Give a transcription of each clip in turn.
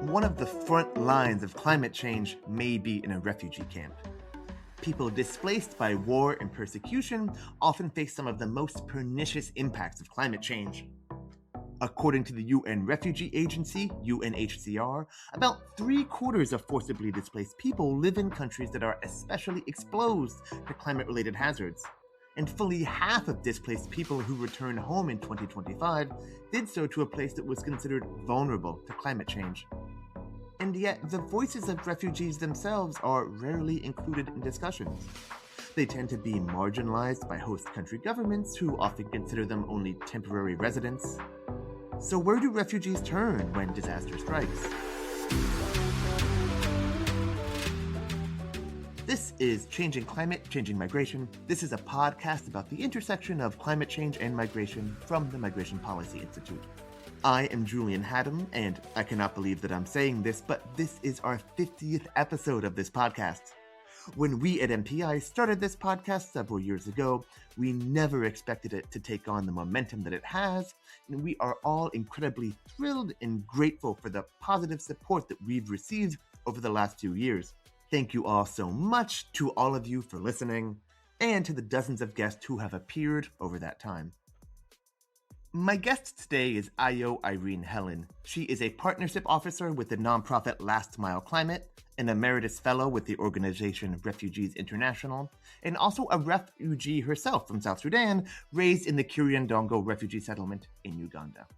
one of the front lines of climate change may be in a refugee camp. People displaced by war and persecution often face some of the most pernicious impacts of climate change. According to the UN Refugee Agency, UNHCR, about 3/4 of forcibly displaced people live in countries that are especially exposed to climate-related hazards. And fully half of displaced people who returned home in 2025 did so to a place that was considered vulnerable to climate change. And yet, the voices of refugees themselves are rarely included in discussions. They tend to be marginalized by host country governments who often consider them only temporary residents. So where do refugees turn when disaster strikes? This is Changing Climate, Changing Migration. This is a podcast about the intersection of climate change and migration from the Migration Policy Institute. I am Julian Haddam, and I cannot believe that I'm saying this, but this is our 50th episode of this podcast. When we at MPI started this podcast several years ago, we never expected it to take on the momentum that it has, and we are all incredibly thrilled and grateful for the positive support that we've received over the last 2 years. Thank you all so much to all of you for listening, and to the dozens of guests who have appeared over that time. My guest today is Ayoo Irene Hellen. She is a partnership officer with the nonprofit Last Mile Climate, an emeritus fellow with the organization Refugees International, and also a refugee herself from South Sudan, raised in the Kiryandongo refugee settlement in Uganda.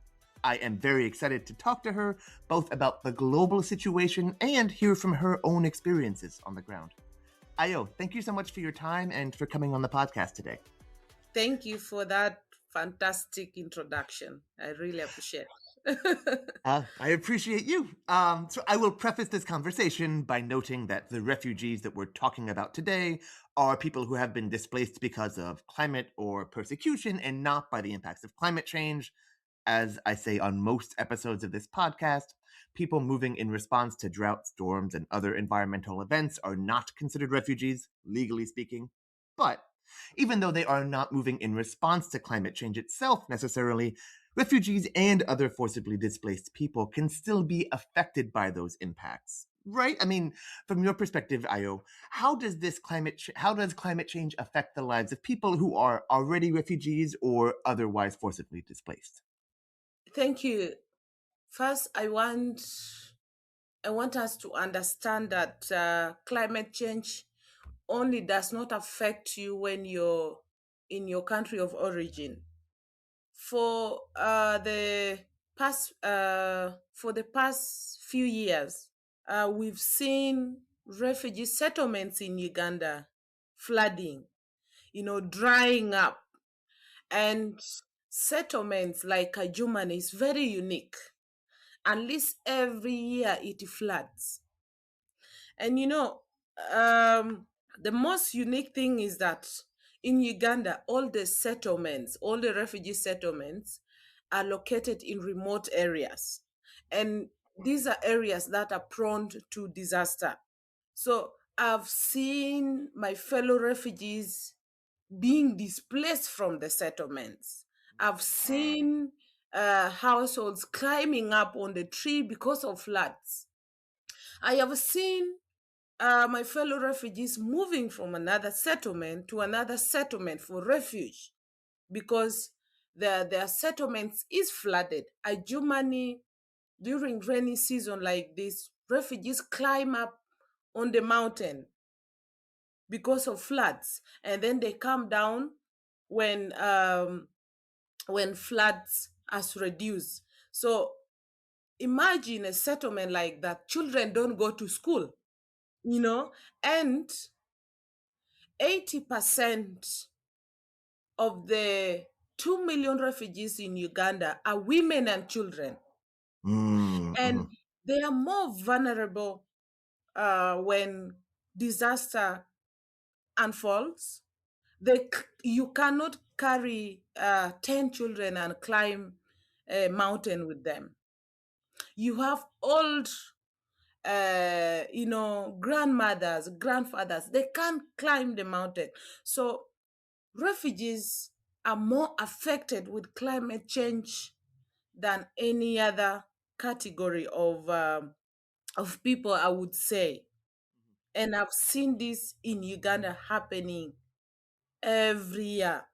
I am very excited to talk to her both about the global situation and hear from her own experiences on the ground. Ayoo, thank you so much for your time and for coming on the podcast today. Thank you for that fantastic introduction. I really appreciate it. I appreciate you. So I will preface this conversation by noting that the refugees that we're talking about today are people who have been displaced because of climate or persecution and not by the impacts of climate change. As I say on most episodes of this podcast, people moving in response to drought, storms, and other environmental events are not considered refugees, legally speaking. But even though they are not moving in response to climate change itself necessarily, refugees and other forcibly displaced people can still be affected by those impacts, right? I mean, from your perspective, Ayoo, how does climate change affect the lives of people who are already refugees or otherwise forcibly displaced? Thank you. First, I want us to understand that climate change only does not affect you when you're in your country of origin. For the past few years, we've seen refugee settlements in Uganda flooding, drying up, and settlements like Kajumani is very unique. At least every year it floods. And the most unique thing is that in Uganda, all the refugee settlements are located in remote areas. And these are areas that are prone to disaster. So I've seen my fellow refugees being displaced from the settlements. I've seen households climbing up on the tree because of floods. I have seen my fellow refugees moving from another settlement to another settlement for refuge because their settlements is flooded. Ajumani, during rainy season like this, refugees climb up on the mountain because of floods, and then they come down when floods has reduced. So imagine a settlement like that. Children don't go to school, and 80% of the 2 million refugees in Uganda are women and children. Mm-hmm. And they are more vulnerable when disaster unfolds. You cannot carry 10 children and climb a mountain with them. You have old grandmothers, grandfathers, they can't climb the mountain. So refugees are more affected with climate change than any other category of of people, I would say. And I've seen this in Uganda happening every year.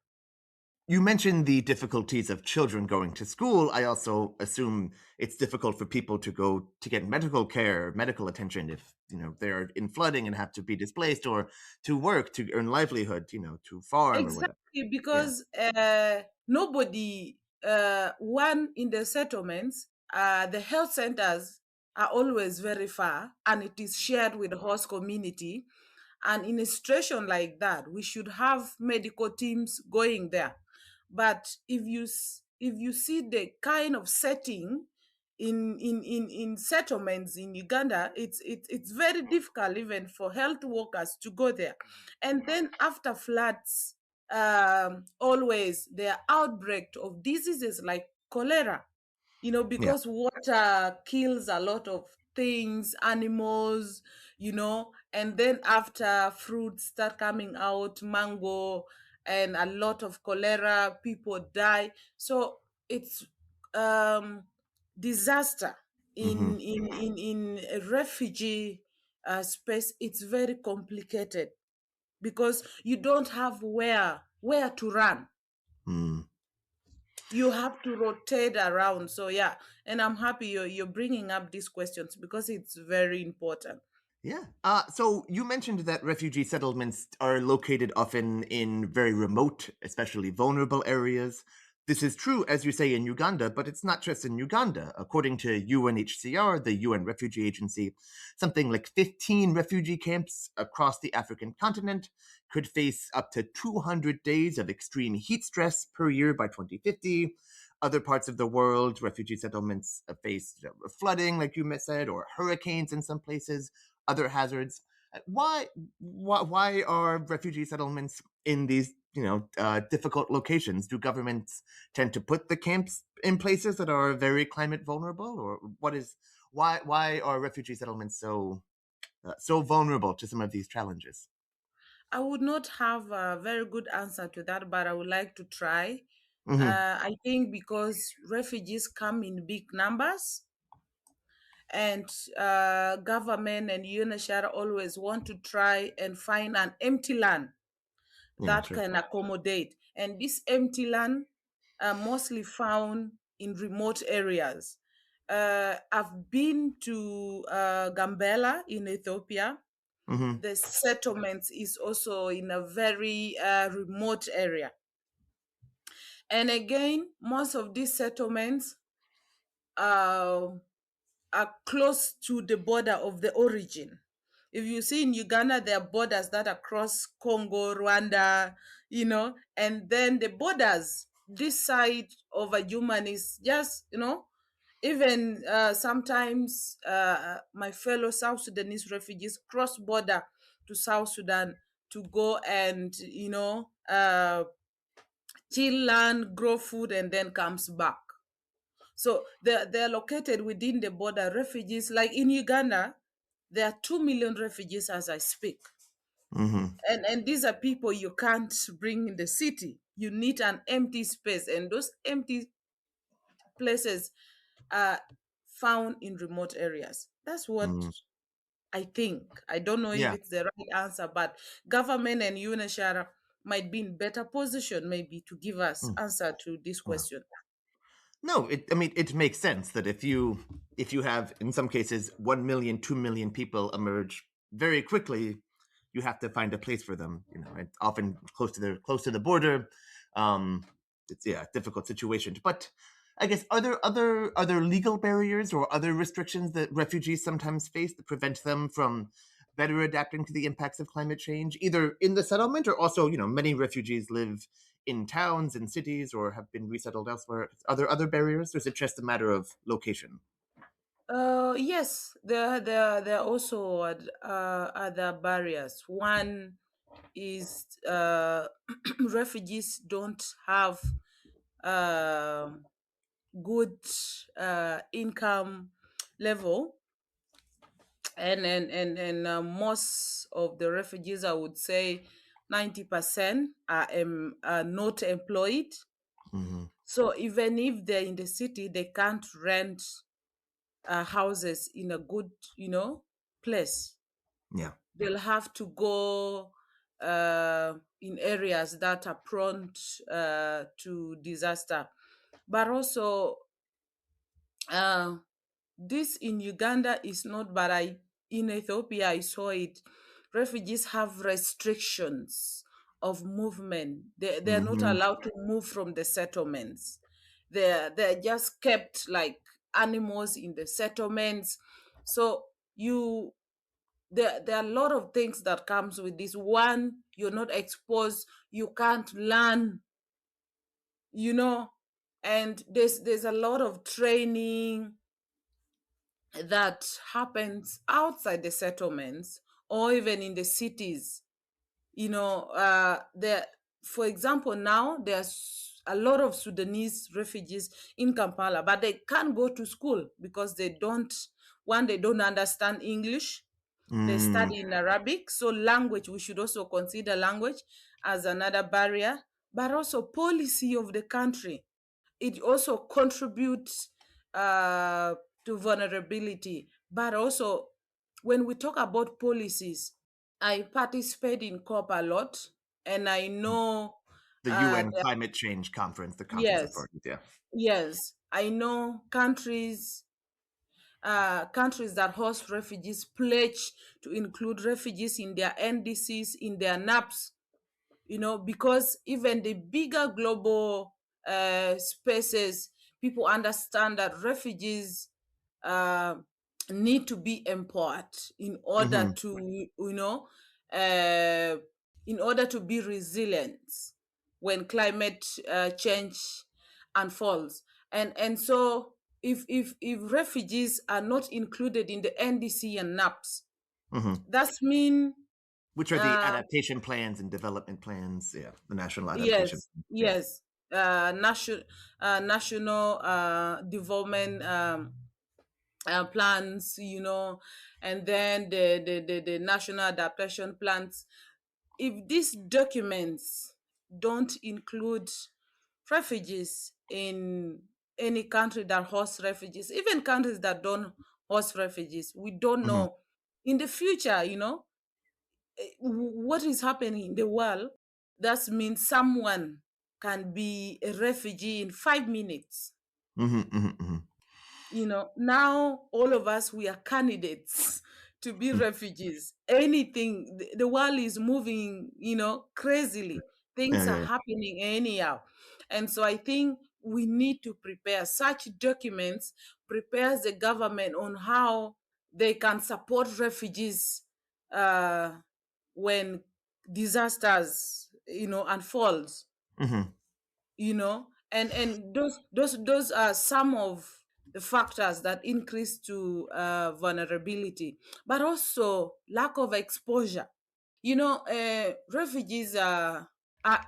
You mentioned the difficulties of children going to school. I also assume it's difficult for people to go to get medical care, medical attention if, they're in flooding and have to be displaced, or to work to earn livelihood, to farm or whatever. Exactly, Yeah. because nobody, one in the settlements, the health centers are always very far and it is shared with the host community. And in a situation like that, we should have medical teams going there. But if you see the kind of setting in settlements in Uganda, it's very difficult even for health workers to go there. And then after floods, always there are outbreak of diseases like cholera, Yeah. because water kills a lot of things, animals, and then after fruits start coming out, mango, and a lot of cholera, people die. So it's um disaster Hmm. in a refugee space. It's very complicated because you don't have where to run. Mm. You have to rotate around. So yeah, and I'm happy you're bringing up these questions because it's very important. Yeah. So you mentioned that refugee settlements are located often in very remote, especially vulnerable areas. This is true, as you say, in Uganda, but it's not just in Uganda. According to UNHCR, the UN Refugee Agency, something like 15 refugee camps across the African continent could face up to 200 days of extreme heat stress per year by 2050. Other parts of the world, refugee settlements face flooding, like you said, or hurricanes in some places, other hazards. Why are refugee settlements in these difficult locations? Do governments tend to put the camps in places that are very climate vulnerable, or why are refugee settlements so vulnerable to some of these challenges? I would not have a very good answer to that, but I would like to try. Hmm. I think because refugees come in big numbers, and government and UNHCR always want to try and find an empty land Yeah, that sure. can accommodate. And this empty land are mostly found in remote areas. I've been to Gambela in Ethiopia. Hmm. The settlement is also in a very remote area. And again, most of these settlements uh, are close to the border of the origin. If you see in Uganda, there are borders that are across Congo, Rwanda, and then the borders this side of a human is just, even sometimes my fellow South Sudanese refugees cross border to South Sudan to go and, chill land, grow food, and then comes back. So they're located within the border. Refugees, like in Uganda, there are 2 million refugees as I speak. Hmm. And these are people you can't bring in the city. You need an empty space. And those empty places are found in remote areas. That's what Hmm. I think. I don't know if Yeah. it's the right answer, but government and UNHCR might be in better position maybe to give us Mm. answer to this Yeah. question. No, I mean, it makes sense that if you have, in some cases, 1 million, 2 million people emerge very quickly, you have to find a place for them. It's often close to the border. Um, it's, yeah, a difficult situation. But I guess, are there legal barriers or other restrictions that refugees sometimes face that prevent them from better adapting to the impacts of climate change, either in the settlement, or also, many refugees live in towns and cities or have been resettled elsewhere? Are there other barriers, or is it just a matter of location? Yes, there are also other barriers. One is refugees don't have um good income level, and most of the refugees, I would say 90% are not employed. Hmm. So even if they're in the city, they can't rent houses in a good, place. Yeah. They'll have to go in areas that are prone to disaster. But also, uh, this in Uganda is not, but in Ethiopia I saw it. Refugees have restrictions of movement. They're not Mm-hmm. allowed to move from the settlements. They're just kept like animals in the settlements. So you there are a lot of things that comes with this. One, you're not exposed, you can't learn, you know, and there's a lot of training that happens outside the settlements or even in the cities. There, for example, now there's a lot of Sudanese refugees in Kampala, but they can't go to school because they don't understand English. They Mm. study in Arabic. So language, we should also consider language as another barrier, but also policy of the country. It also contributes uh, to vulnerability. But also, when we talk about policies, I participate in COP a lot, and I know The UN that, Climate Change Conference, the Conference of yes, Parties. Yeah. yes, I know countries that host refugees pledge to include refugees in their NDCs, in their NAPs, because even the bigger global spaces, people understand that refugees uh, need to be empowered in order Mm-hmm. to, uh, in order to be resilient when climate change unfolds. And so if refugees are not included in the NDC and NAPs, Mm-hmm. that's mean Which are the uh, adaptation plans and development plans? Yeah, the national adaptation. yes, Yeah. yes. National development plans, and then the national adaptation plans. If these documents don't include refugees in any country that hosts refugees, even countries that don't host refugees, we don't Mm-hmm. know in the future, what is happening in the world. That means someone can be a refugee in 5 minutes. Mm-hmm. Mm-hmm. Mm-hmm. Now all of us, we are candidates to be refugees. Anything, the world is moving, crazily. Things are Yeah. happening anyhow. And so I think we need to prepare such documents, prepares the government on how they can support refugees uh, when disasters, unfolds, Mm-hmm. and those are some of the factors that increase to vulnerability, but also lack of exposure. Refugees are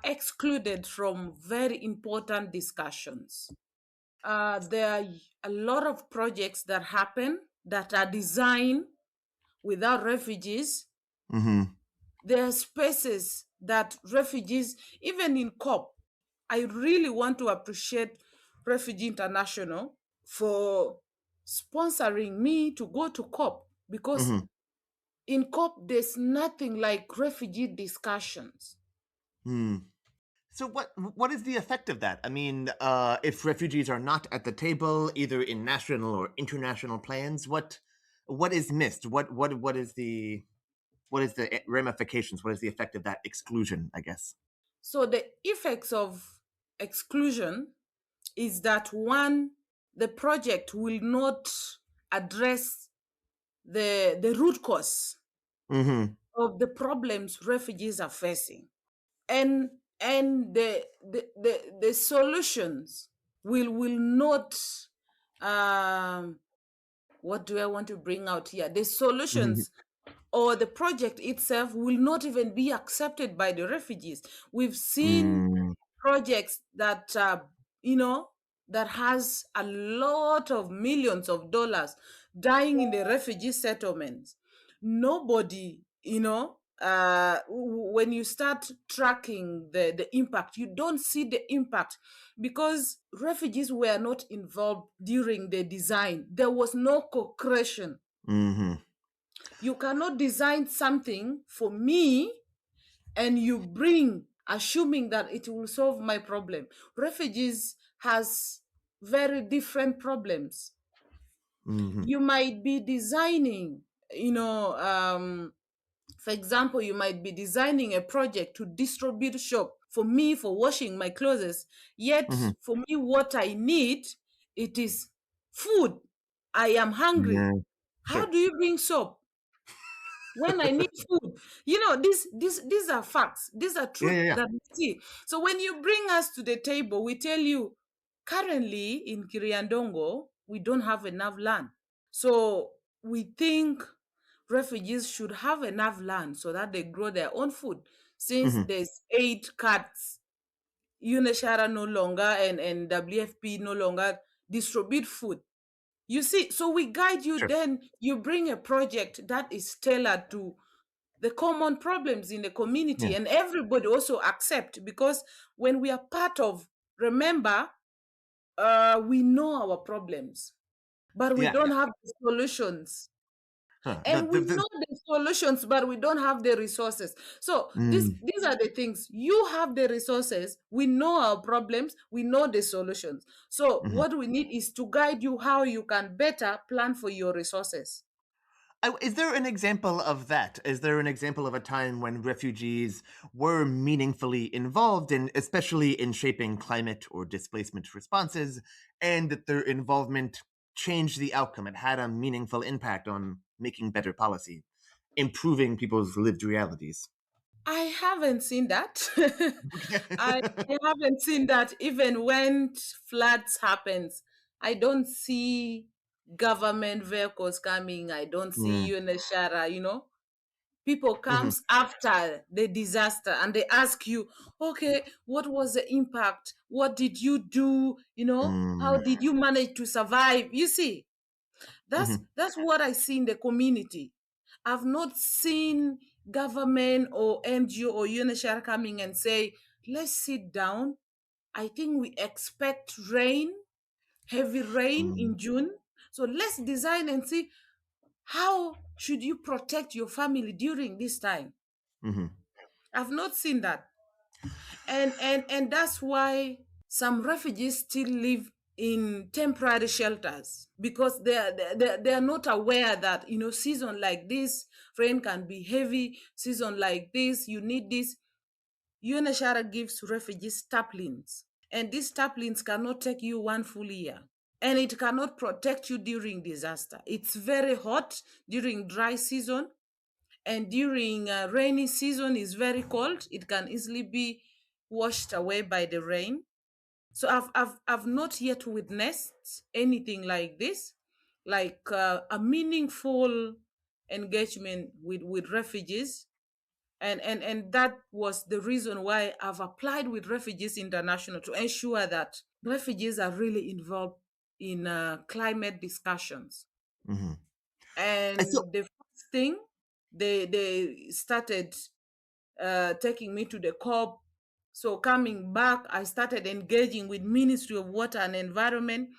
excluded from very important discussions. There are a lot of projects that happen that are designed without refugees. Mm-hmm. There are spaces that refugees, even in COP, I really want to appreciate Refugee International for sponsoring me to go to COP, because Mm-hmm. in COP there's nothing like refugee discussions. Hmm. So what is the effect of that? I mean, if refugees are not at the table, either in national or international plans, what is missed? What is the ramifications? What is the effect of that exclusion? I guess. So the effects of exclusion is that, one, the project will not address the root cause Mm-hmm. of the problems refugees are facing, and the solutions will not, um what do I want to bring out here? The Mm-hmm. solutions or the project itself will not even be accepted by the refugees. We've seen Mm-hmm. projects that you know that has a lot of millions of dollars dying in the refugee settlements. Nobody, when you start tracking the impact, you don't see the impact because refugees were not involved during the design. There was no co-creation. Mm-hmm. You cannot design something for me and you bring assuming that it will solve my problem. Refugees has very different problems. Mm-hmm. You might be designing, you know, for example, you might be designing a project to distribute soap for me for washing my clothes, yet Mm-hmm. for me what I need, it is food. I am hungry. Yeah. How Sure. do you bring soap when I need food? You know, these are facts. These are Yeah, truth yeah, yeah. that we see. So when you bring us to the table, we tell you currently in Kiriandongo, we don't have enough land. So we think refugees should have enough land so that they grow their own food. Since Mm-hmm. there's 8 carts, UNHCR no longer and WFP no longer distribute food. You see, so we guide you, Sure. then you bring a project that is tailored to the common problems in the community Yeah. and everybody also accept because when we are part of, remember, we know our problems, but we Yeah, don't yeah. have the solutions. Huh. And we know the solutions, but we don't have the resources. So Mm, these are the things. You have the resources, we know our problems, we know the solutions. So mhm. what we need is to guide you how you can better plan for your resources. Is there an example of that? Is there an example of a time when refugees were meaningfully involved in, especially in shaping climate or displacement responses, and that their involvement changed the outcome? It had a meaningful impact on making better policy, improving people's lived realities. I haven't seen that. I Okay. haven't seen that. Even when floods happens, I don't see government vehicles coming. I don't see Mm, UNHCR, you know. People mhm, comes after the disaster and they ask you, okay, what was the impact? What did you do? You know, how mm, did you manage to survive? You see, mhm, that's what I see in the community. I've not seen government or NGO or UNHCR coming and say, let's sit down. I think we expect rain, heavy rain mm, in June. So let's design and see how should you protect your family during this time. mhm, I've not seen that. And that's why some refugees still live in temporary shelters because they are not aware that, you know, season like this rain can be heavy, season like this you need this. UNHCR gives refugees taplings, and these taplings cannot take you one full year, and it cannot protect you during disaster. It's very hot during dry season, and during rainy season is very cold. It can easily be washed away by the rain. So I've not yet witnessed anything like this, like a meaningful engagement with refugees. And that was the reason why I've applied with Refugees International to ensure that refugees are really involved in climate discussions. mhm. So, And the first thing, they started taking me to the COP. So coming back, I started engaging with Ministry of Water and Environment.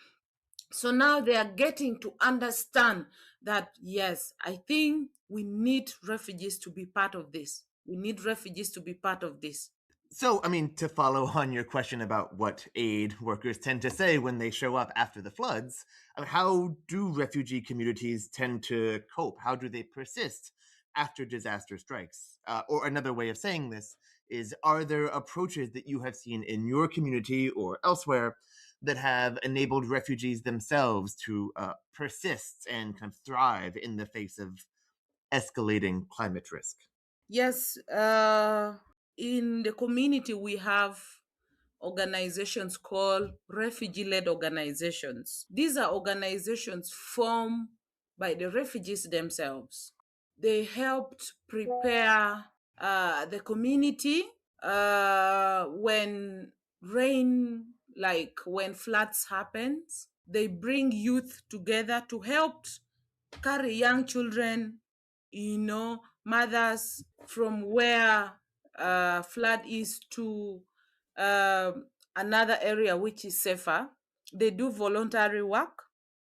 So now they are getting to understand that, yes, I think we need refugees to be part of this. We need refugees to be part of this. So, I mean, to follow on your question about what aid workers tend to say when they show up after the floods, how do refugee communities tend to cope? How do they persist after disaster strikes? Or another way of saying this is, are there approaches that you have seen in your community or elsewhere that have enabled refugees themselves to persist and kind of thrive in the face of escalating climate risk? Yes, in the community, we have organizations called refugee-led organizations. These are organizations formed by the refugees themselves. They helped prepare the community when rain, like when floods happens. They bring youth together to help carry young children, you know, mothers from where flood is to another area which is safer. They do voluntary work.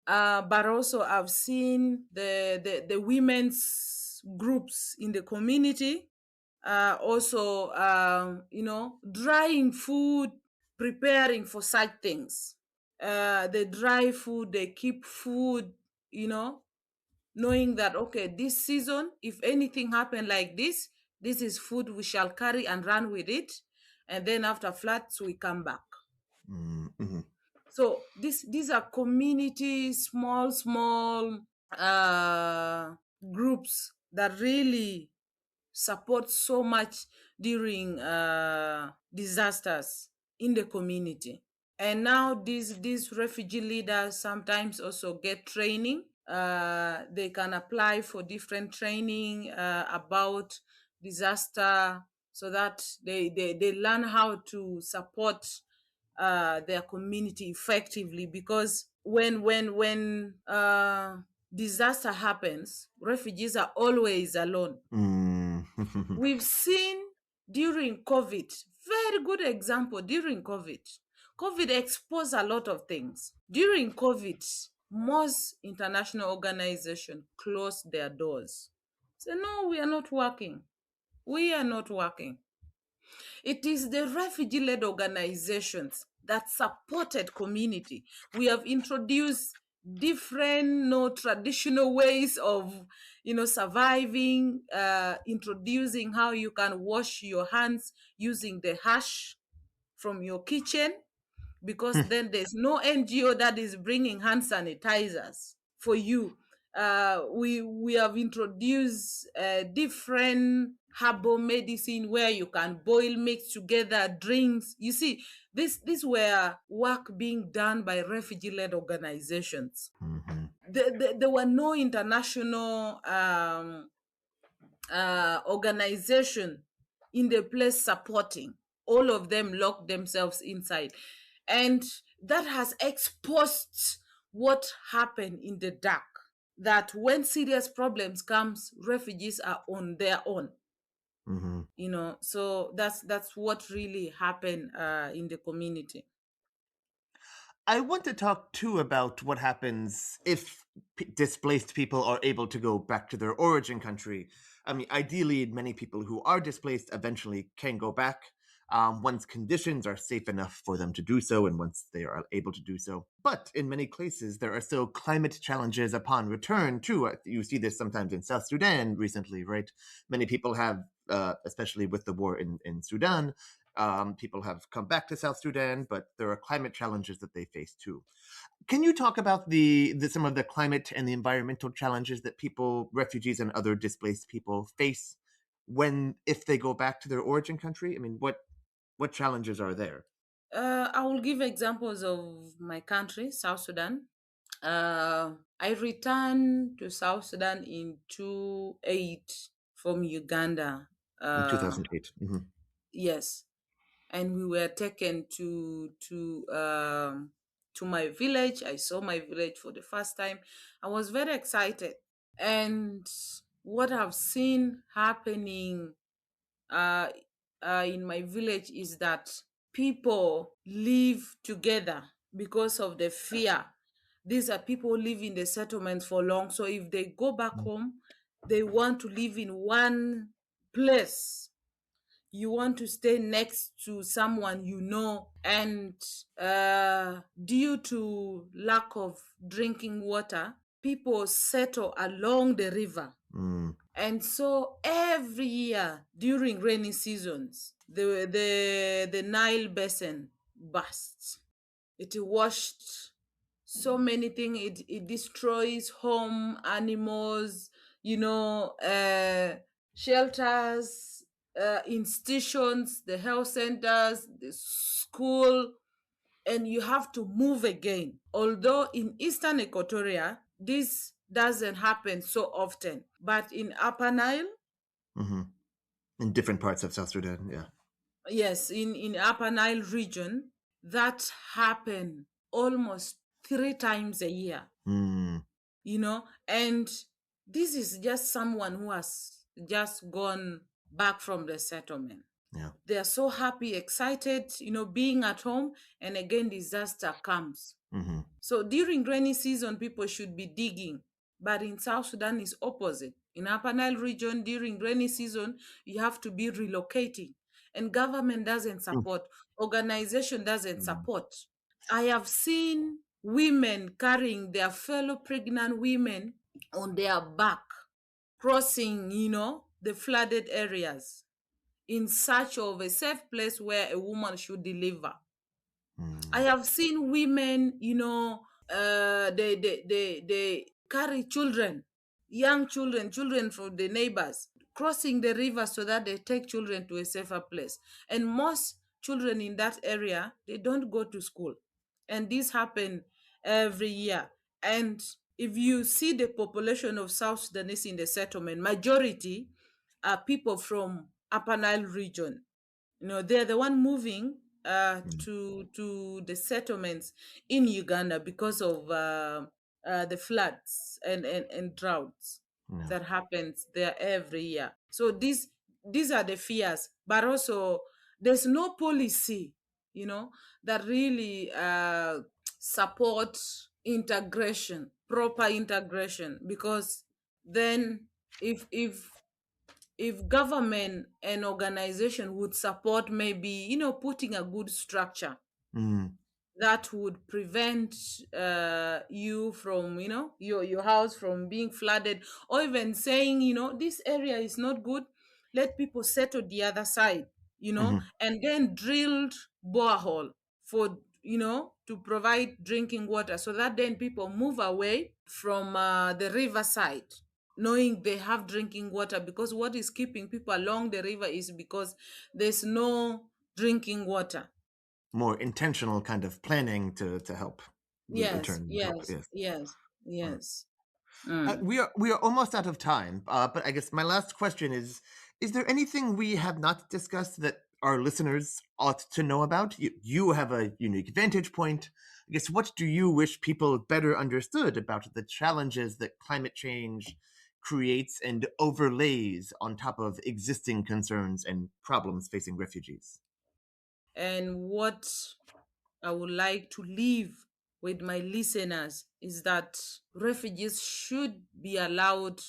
But also I've seen the women's groups in the community also, drying food, preparing for such things. They dry food, they keep food, knowing that, okay, this season, if anything happen like this is food we shall carry and run with it. And then after floods, we come back. Mm-hmm. So these are community, small groups that really support so much during disasters in the community. And now these refugee leaders sometimes also get training. They can apply for different training about disaster, so that they learn how to support their community effectively. Because when disaster happens, refugees are always alone. Mm-hmm. We've seen during COVID, very good example. During COVID exposed a lot of things. During COVID, most international organizations closed their doors. So no, we are not working. We are not working. It is the refugee-led organizations that supported community. We have introduced different traditional ways of surviving, introducing how you can wash your hands using the hash from your kitchen, because then there's no NGO that is bringing hand sanitizers for you. We have introduced different herbal medicine where you can boil, mix together drinks. You see, this were work being done by refugee-led organizations. Mm-hmm. There were no international organization in the place supporting. All of them locked themselves inside, and that has exposed what happened in the dark. That when serious problems comes, refugees are on their own. Mm-hmm. So that's what really happened in the community. I want to talk too about what happens if displaced people are able to go back to their origin country. I mean, ideally, many people who are displaced eventually can go back once conditions are safe enough for them to do so and once they are able to do so. But in many places, there are still climate challenges upon return, too. You see this sometimes in South Sudan recently, right? Many people have, especially with the war in Sudan, people have come back to South Sudan, but there are climate challenges that they face too. Can you talk about some of the climate and the environmental challenges that people, refugees and other displaced people face if they go back to their origin country? I mean, what challenges are there? I will give examples of my country, South Sudan. I returned to South Sudan in 2008 from Uganda. In 2008. Mm-hmm. Yes, and we were taken to my village. I saw my village for the first time. I was very excited, and what I've seen happening uh, in my village is that people live together because of the fear. These are people who live in the settlements for long. So if they go back home, they want to live in one place. You want to stay next to someone you know. And due to lack of drinking water, people settle along the river. Mm. And so every year during rainy seasons, the Nile basin bursts. It washed so many things. It destroys home, animals, shelters, institutions, the health centers, the school, and you have to move again. Although in Eastern Equatoria, this doesn't happen so often, but in Upper Nile, Mm-hmm. In different parts of South Sudan, yeah. yes, in Upper Nile region, that happen almost 3 times a year. Mm. And this is just someone who has just gone back from the settlement. Yeah. They are so happy, excited, being at home, and again disaster comes. Mm-hmm. So during rainy season, people should be digging, but in South Sudan is opposite. In Upper Nile region, during rainy season, you have to be relocating, and government doesn't support, organization doesn't support. I have seen women carrying their fellow pregnant women on their back, crossing, the flooded areas in search of a safe place where a woman should deliver. I have seen women, they carry children, young children from the neighbors, crossing the river so that they take children to a safer place. And most children in that area, they don't go to school. And this happen every year. And if you see the population of South Sudanese in the settlement, majority are people from Upper Nile region. They're the one moving to the settlements in Uganda because of the floods and droughts Yeah. that happens there every year. So these are the fears, but also there's no policy, that really support integration, proper integration, because then if government and organization would support, maybe putting a good structure that would prevent you from your house from being flooded, or even saying this area is not good, let people settle the other side, and then drilled borehole for to provide drinking water, so that then people move away from the riverside, knowing they have drinking water, because what is keeping people along the river is because there's no drinking water. More intentional kind of planning to help return. Yes. We are almost out of time, but I guess my last question is there anything we have not discussed that our listeners ought to know about? You have a unique vantage point. I guess, what do you wish people better understood about the challenges that climate change creates and overlays on top of existing concerns and problems facing refugees? And what I would like to leave with my listeners is that refugees should be allowed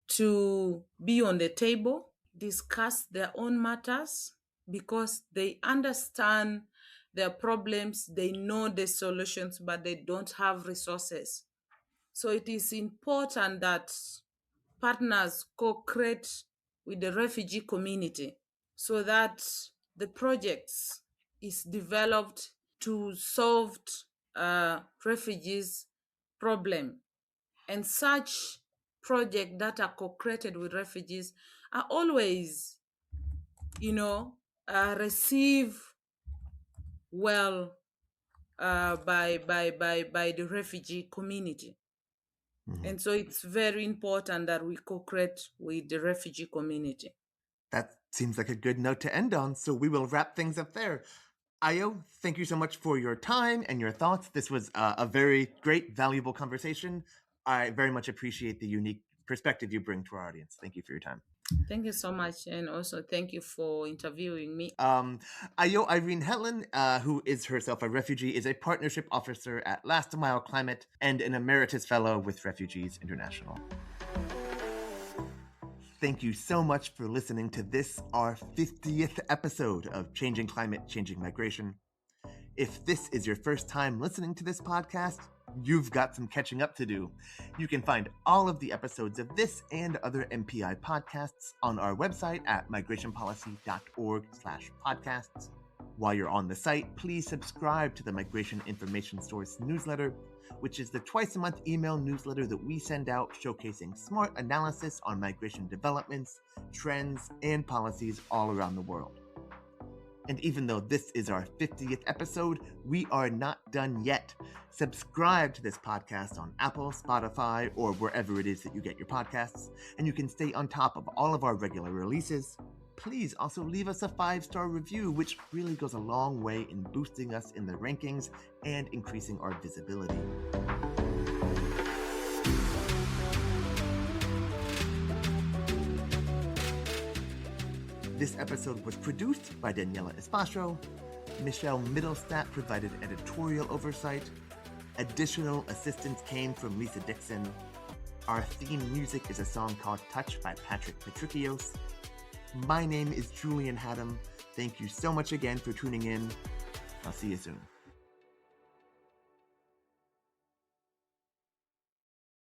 to be on the table, discuss their own matters, because they understand their problems, they know the solutions, but they don't have resources. So it is important that partners co-create with the refugee community, so that the projects is developed to solve refugees' problem. And such projects that are co-created with refugees are always, receive well by the refugee community. And so it's very important that we co-create with the refugee community. That seems like a good note to end on, so we will wrap things up there. Ayoo, thank you so much for your time and your thoughts. This was a very great, valuable conversation. I very much appreciate the unique perspective you bring to our audience. Thank you for your time. Thank you so much, and also thank you for interviewing me. Ayoo Irene Hellen, who is herself a refugee, is a partnership officer at Last Mile Climate and an emeritus fellow with Refugees International. Thank you so much for listening to this, our 50th episode of Changing Climate, Changing Migration. If this is your first time listening to this podcast, you've got some catching up to do. You can find all of the episodes of this and other MPI podcasts on our website at migrationpolicy.org/podcasts. While you're on the site, please subscribe to the Migration Information Source newsletter, which is the twice-a-month email newsletter that we send out showcasing smart analysis on migration developments, trends, and policies all around the world. And even though this is our 50th episode, we are not done yet. Subscribe to this podcast on Apple, Spotify, or wherever it is that you get your podcasts, and you can stay on top of all of our regular releases. Please also leave us a 5-star review, which really goes a long way in boosting us in the rankings and increasing our visibility. This episode was produced by Daniela Espacio. Michelle Middlestat provided editorial oversight. Additional assistance came from Lisa Dixon. Our theme music is a song called Touch by Patrick Patricios. My name is Julian Haddam. Thank you so much again for tuning in. I'll see you soon.